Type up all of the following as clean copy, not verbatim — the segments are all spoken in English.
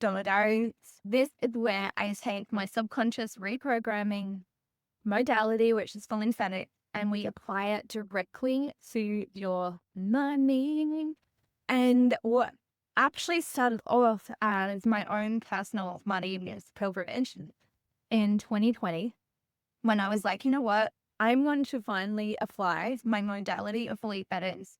Diaries. This is where I take my subconscious reprogramming modality, which is Beliefetics, and we apply it directly to your money. And what actually started off as my own personal money pilgrimage in 2020, when I was like, you know what, I'm going to finally apply my modality of Beliefetics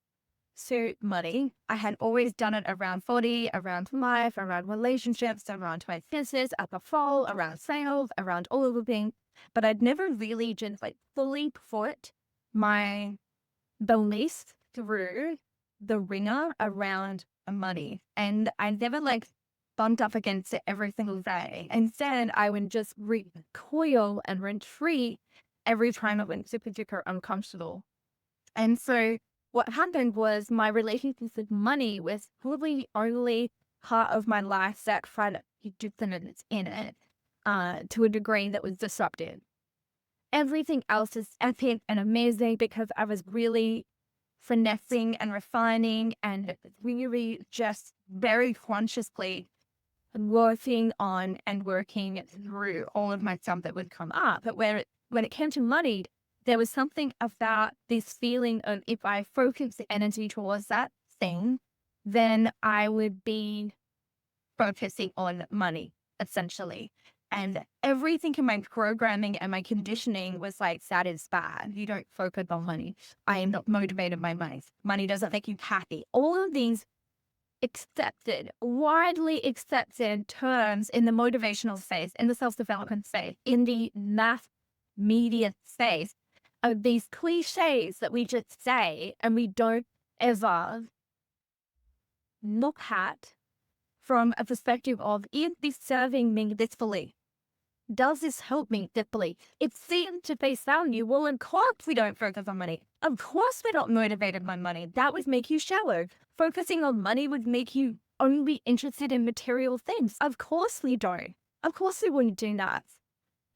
to money. I had always done it around 40, around life, around relationships, around my business, at the fall, around sales, around all of the things. But I'd never really just fully put my beliefs through the ringer around money. And I never bumped up against it every single day. Instead, I would just recoil and retreat every time it went super uncomfortable. And so what happened was my relationship with money was probably the only part of my life that had dissonance in it, to a degree that was disruptive. Everything else is epic and amazing because I was really finessing and refining and really just very consciously working on and working through all of my stuff that would come up. But when it came to money, there was something about this feeling of if I focus the energy towards that thing, then I would be focusing on money, essentially. And everything in my programming and my conditioning was like, that is bad. You don't focus on money. I am not motivated by money. Money doesn't make you happy. All of these widely accepted terms in the motivational space, in the self-development space, in the mass media space, of these cliches that we just say and we don't ever look at from a perspective of, is this serving me this fully? Does this help me deeply? It seems to face value. Well, of course we don't focus on money. Of course we're not motivated by money. That would make you shallow. Focusing on money would make you only interested in material things. Of course we don't. Of course we wouldn't do that.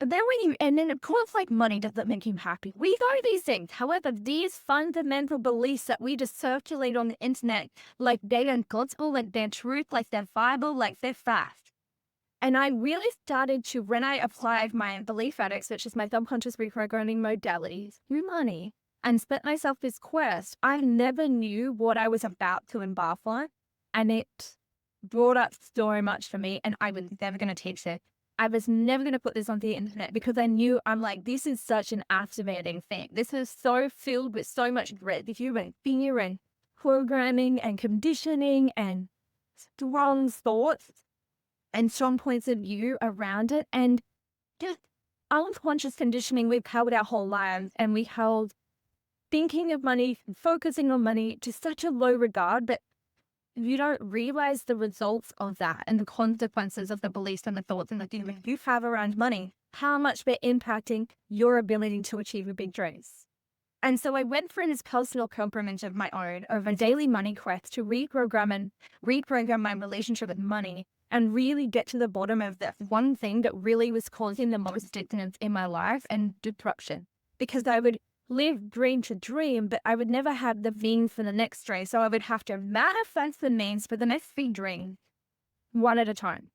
But then of course, money doesn't make you happy. We know these things. However, these fundamental beliefs that we just circulate on the internet, like they're gospel, like they're truth, like they're Bible, like they're fact. And I really started to, when I applied my Beliefetics, which is my subconscious reprogramming modalities, through money, and spent myself this quest, I never knew what I was about to embark on. And it brought up so much for me, and I was never going to teach it. I was never going to put this on the internet because I knew, I'm like, this is such an activating thing. This is so filled with so much grit, human fear and programming and conditioning and strong thoughts and strong points of view around it. And just unconscious conditioning we've held our whole lives, and we held thinking of money, focusing on money to such a low regard, but you don't realize the results of that and the consequences of the beliefs and the thoughts and the feelings you have around money, how much they're impacting your ability to achieve your big dreams. And so I went for this personal pilgrimage of my own, of a daily money quest to reprogram my relationship with money and really get to the bottom of this one thing that really was causing the most dissonance in my life and disruption. Because I would live dream to dream, but I would never have the means for the next dream. So I would have to manifest the means for the next big dream one at a time.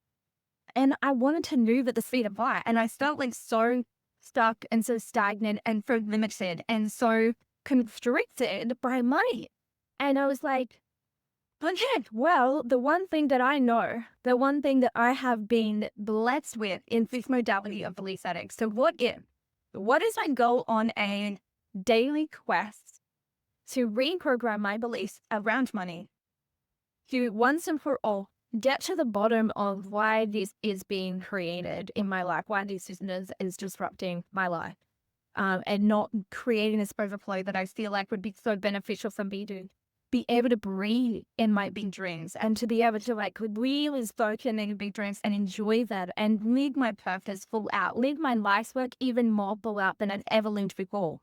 And I wanted to move at the speed of light. And I felt so stuck and so stagnant and so limited and so constricted by money. And I was like, okay, well, the one thing that I know, the one thing that I have been blessed with in this modality of Beliefetics. So what if I go on a daily quest to reprogram my beliefs around money, to once and for all get to the bottom of why this is being created in my life, why this is disrupting my life, and not creating this overflow that I feel like would be so beneficial for me to be able to breathe in my big dreams and to be able to really focus in big dreams and enjoy that and live my purpose full out, live my life's work even more full out than I'd ever lived before.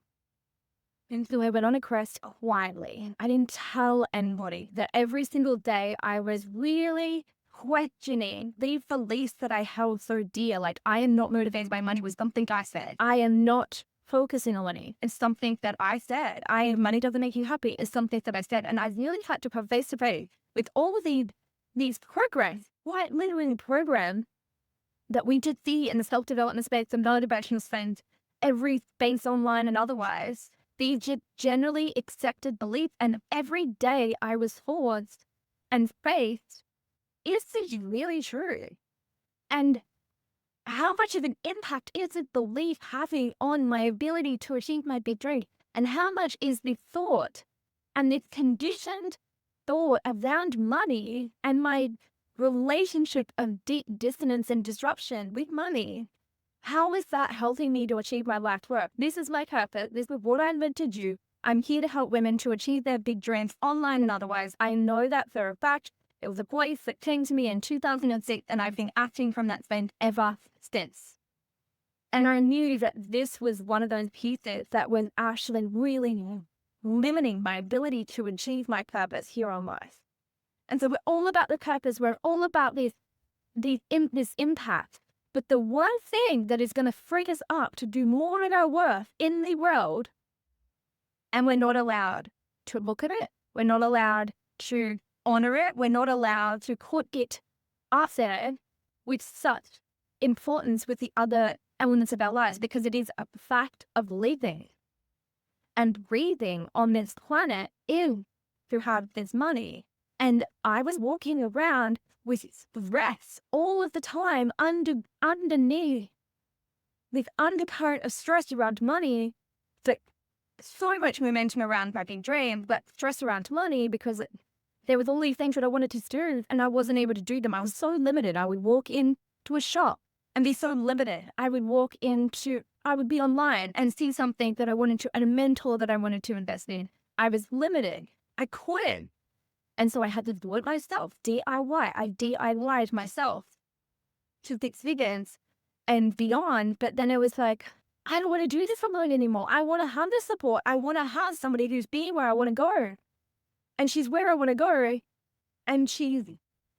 And so I went on a quest quietly. I didn't tell anybody that every single day I was really questioning the beliefs that I held so dear. Like, I am not motivated by money was something I said. I am not focusing on money. It's something that I said. Money doesn't make you happy. It's something that I said. And I really had to come face to face with all of the these programs, quite literally programs that we just see in the self-development space, the motivational space, every space online and otherwise, these just generally accepted beliefs. And every day I was forced and faced, is this really true? And how much of an impact is this belief having on my ability to achieve my big dream? And how much is this thought and this conditioned thought around money and my relationship of deep dissonance and disruption with money? How is that helping me to achieve my life's work? This is my purpose. This is what I'm meant to do. I'm here to help women to achieve their big dreams online and otherwise. I know that for a fact. It was a voice that came to me in 2006, and I've been acting from that space ever since. And I knew that this was one of those pieces that was actually really limiting my ability to achieve my purpose here on life. And so we're all about the purpose. We're all about this impact. But the one thing that is going to freak us up to do more of our worth in the world, and we're not allowed to look at it. We're not allowed to honor it. We're not allowed to put it up there with such importance with the other elements of our lives, because it is a fact of living and breathing on this planet is to have this money. And I was walking around with stress all of the time underneath this undercurrent of stress around money, that so much momentum around my big dream, but stress around money because there was all these things that I wanted to do and I wasn't able to do them. I was so limited. I would walk into a shop and be so limited. I would be online and see something that I wanted to, and a mentor that I wanted to invest in. I was limited. I couldn't. And so I had to do it myself, DIY. I DIY'd myself to six figures and beyond. But then it was like, I don't want to do this alone anymore. I want to have the support. I want to have somebody who's being where I want to go. And she's where I want to go. And she's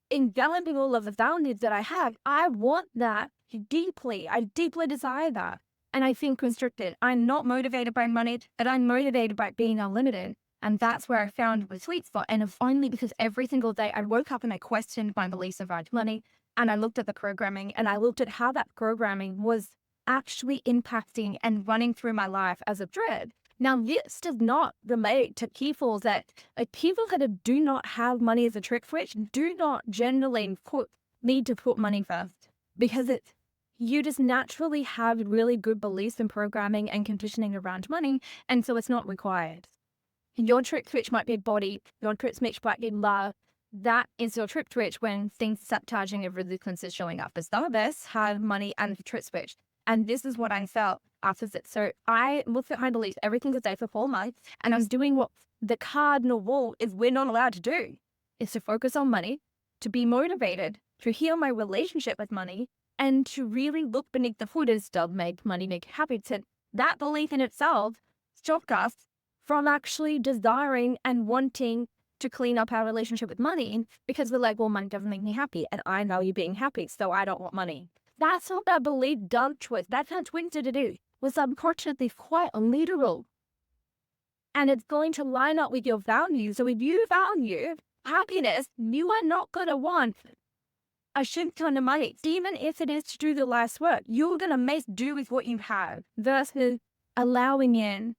enveloping all of the values that I have. I want that deeply. I deeply desire that. And I feel constricted. I'm not motivated by money, but I'm motivated by being unlimited. And that's where I found the sweet spot. And finally, because every single day I woke up and I questioned my beliefs around money, and I looked at the programming and I looked at how that programming was actually impacting and running through my life as a dread. Now, this does not relate to people that do not have money as a trick switch, do not generally need to put money first, because you just naturally have really good beliefs and programming and conditioning around money, and so it's not required. Your trick switch might be body, your trick switch might be love. That is your trick switch when things sabotaging of resistance is showing up. But some of us have money and the trick switch. And this is what I felt opposite. So I looked at my beliefs every single day for 4 months, and I was doing what the cardinal rule is we're not allowed to do, is to focus on money, to be motivated, to heal my relationship with money, and to really look beneath the hood as does make money make happy. So that belief in itself stopped us from actually desiring and wanting to clean up our relationship with money, because we're like, well, money doesn't make me happy, and I value being happy, so I don't want money. That's not that belief done choice. That's how twisted it is. Was unfortunately quite literal. And it's going to line up with your values. So if you value happiness, you are not going to want a shit ton of money, even if it is to do the life's work. You're going to make do with what you have versus allowing in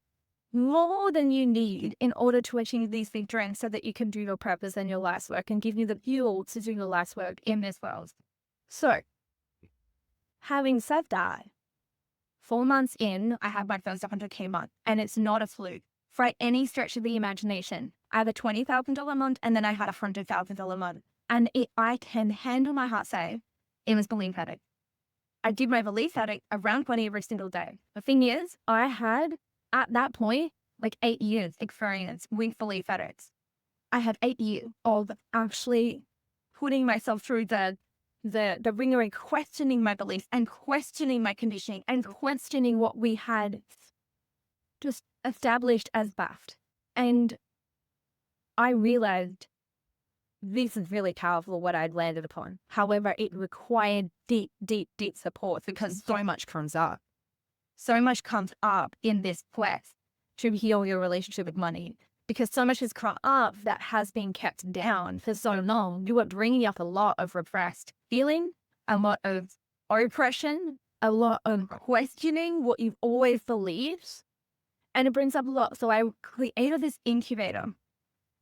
more than you need in order to achieve these big dreams so that you can do your purpose and your life's work and give you the fuel to do your life's work in this world. So, having said that, 4 months in, I had my first 100K month, and it's not a fluke. For any stretch of the imagination, I had a $20,000 month, and then I had a $100,000 month. And I can handle my heart say, it was Beliefetics. I did my Beliefetics around money every single day. The thing is, I had, at that point, like 8 years experience with Beliefetics. I had 8 years of actually putting myself through the ringer and questioning my beliefs and questioning my conditioning and questioning what we had just established as BAFT. And I realized this is really powerful what I'd landed upon. However, it required deep, deep, deep support because so much comes up. So much comes up in this quest to heal your relationship with money, because so much has come up that has been kept down for so long. You are bringing up a lot of repressed feeling, a lot of oppression, a lot of questioning what you've always believed. And it brings up a lot. So I created this incubator.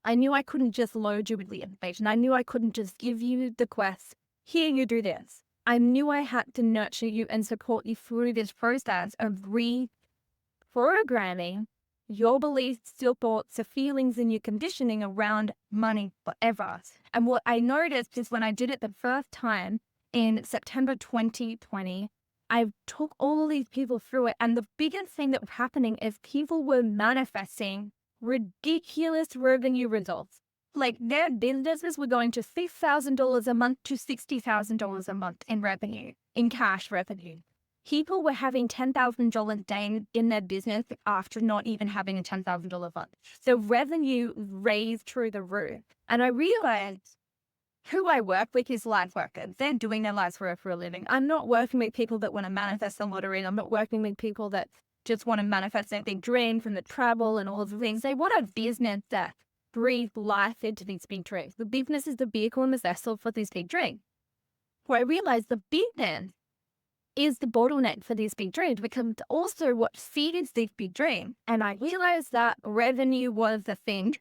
I knew I couldn't just load you with the information. I knew I couldn't just give you the quest. Here, you do this. I knew I had to nurture you and support you through this process of reprogramming your beliefs, your thoughts, your feelings, and your conditioning around money forever. And what I noticed is when I did it the first time in September 2020, I took all these people through it. And the biggest thing that was happening is people were manifesting ridiculous revenue results. Like their businesses were going to $6,000 a month to $60,000 a month in revenue, in cash revenue. People were having $10,000 a day in their business after not even having a $10,000 month. So revenue raised through the roof. And I realized who I work with is life workers. They're doing their life's work for a living. I'm not working with people that want to manifest the lottery. I'm not working with people that just want to manifest their big dream from the travel and all of the things. They want a business that breathes life into these big dreams. The business is the vehicle and the vessel for these big dreams. Where I realized the business is the bottleneck for these big dreams, because it's also what feeds these big dreams. And I realized that revenue was the thing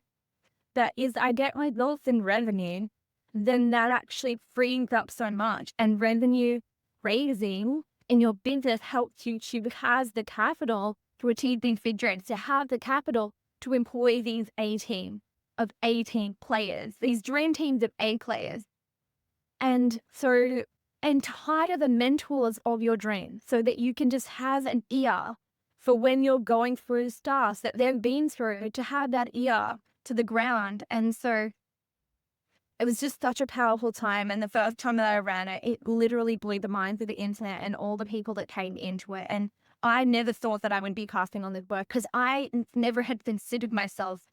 that is, I get my loss in revenue, then that actually frees up so much. And revenue raising in your business helps you to have the capital to achieve these big dreams, to have the capital to employ these A team of 18 players, these dream teams of A players. And so, and hire the mentors of your dreams so that you can just have an ear for when you're going through stuff that they've been through, to have that ear to the ground. And so it was just such a powerful time. And the first time that I ran it, it literally blew the minds of the internet and all the people that came into it. And I never thought that I would be casting on this work, because I never had considered myself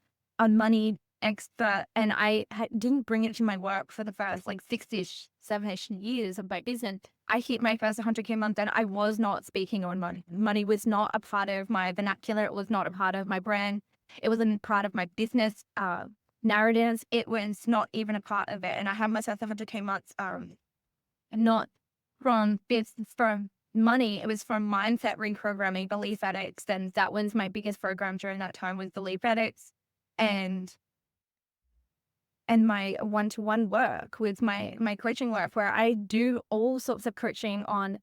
a money expert, and I didn't bring it to my work for the first like 6-ish, 7-ish years of my business. I hit my first 100K month and I was not speaking on money. Money was not a part of my vernacular. It was not a part of my brand. It wasn't part of my business narratives. It was not even a part of it. And I had myself 100K months, not from business, from money. It was from mindset reprogramming, Beliefetics. And that was my biggest program during that time, was Beliefetics. And my one-to-one work with my coaching work, where I do all sorts of coaching on,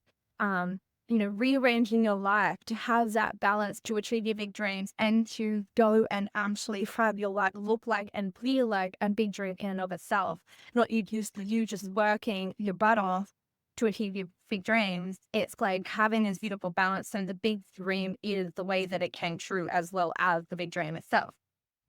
rearranging your life to have that balance to achieve your big dreams and to go and actually have your life look like and feel like a big dream in and of itself. Not you just working your butt off to achieve your big dreams. It's like having this beautiful balance, and the big dream is the way that it came true as well as the big dream itself.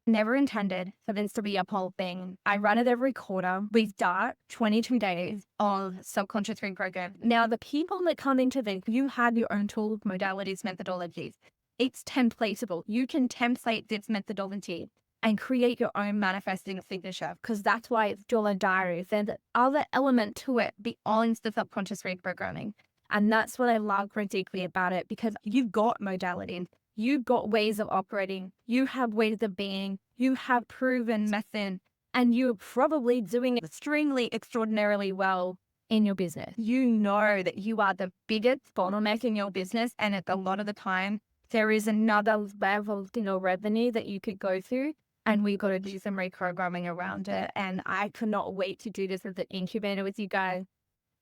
Never intended for this to be a whole thing. I run it every quarter. We start 22 days of subconscious reprogram. Now, the people that come into this, you have your own tools, modalities, methodologies. It's templatable. You can template this methodology and create your own manifesting signature, because that's why it's Jana Diaries. There's other element to it beyond the subconscious reprogramming. And that's what I love very deeply about it, because you've got modalities. You've got ways of operating, you have ways of being, you have proven method, and you're probably doing extremely, extraordinarily well in your business. You know that you are the biggest bottleneck in your business, and at a lot of the time, there is another level in your revenue that you could go through, and we've got to do some reprogramming around it. And I cannot wait to do this as an incubator with you guys,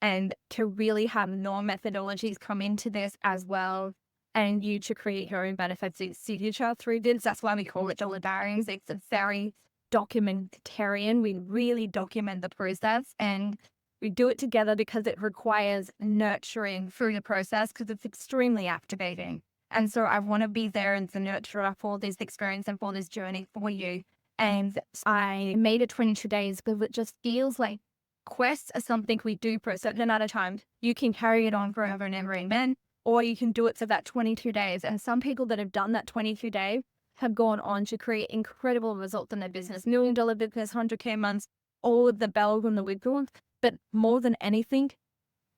and to really have more methodologies come into this as well, and you to create your own manifesting signature through this. That's why we call it Diaries. It's a very documentarian. We really document the process, and we do it together because it requires nurturing through the process, because it's extremely activating. And so I want to be there as the nurturer for this experience and for this journey for you. And I made it 22 days because it just feels like quests are something we do for a certain amount of time. You can carry it on forever and ever, amen. Or you can do it for that 22 days. And some people that have done that 22 days have gone on to create incredible results in their business. $1 million business, 100K months, all of the bells and the whistles. But more than anything,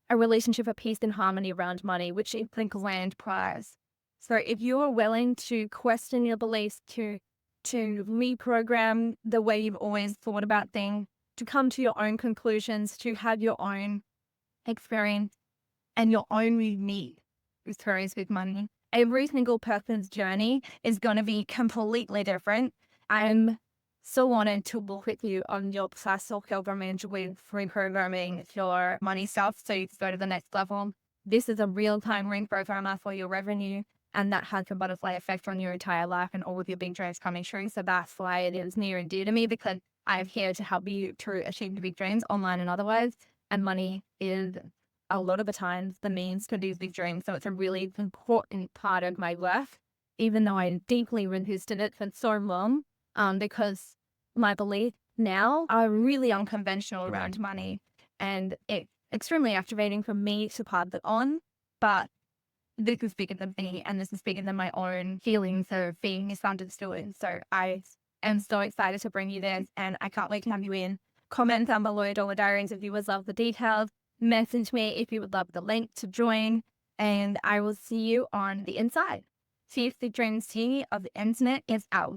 a relationship of peace and harmony around money, which I think land prize. So if you're willing to question your beliefs, to to reprogram the way you've always thought about things, to come to your own conclusions, to have your own experience and your own unique experience with money. Every single person's journey is going to be completely different. I'm so honored to work with you on your personal pilgrimage with reprogramming your money stuff so you can go to the next level. This is a real-time reprogrammer for your revenue, and that has a butterfly effect on your entire life and all of your big dreams coming true. So that's why it is near and dear to me, because I'm here to help you to achieve your big dreams online and otherwise. And money is a lot of the times the means to these big dreams. So it's a really important part of my work, even though I deeply resisted it for so long, because my beliefs now are really unconventional around money, and it's extremely activating for me to pass it on. But this is bigger than me, and this is bigger than my own feelings of being misunderstood. So I am so excited to bring you this, and I can't wait to have you in. Comment down below Dollar Diaries if you would love the details. Message me if you would love the link to join, and I will see you on the inside. See if the dreams of the internet is out.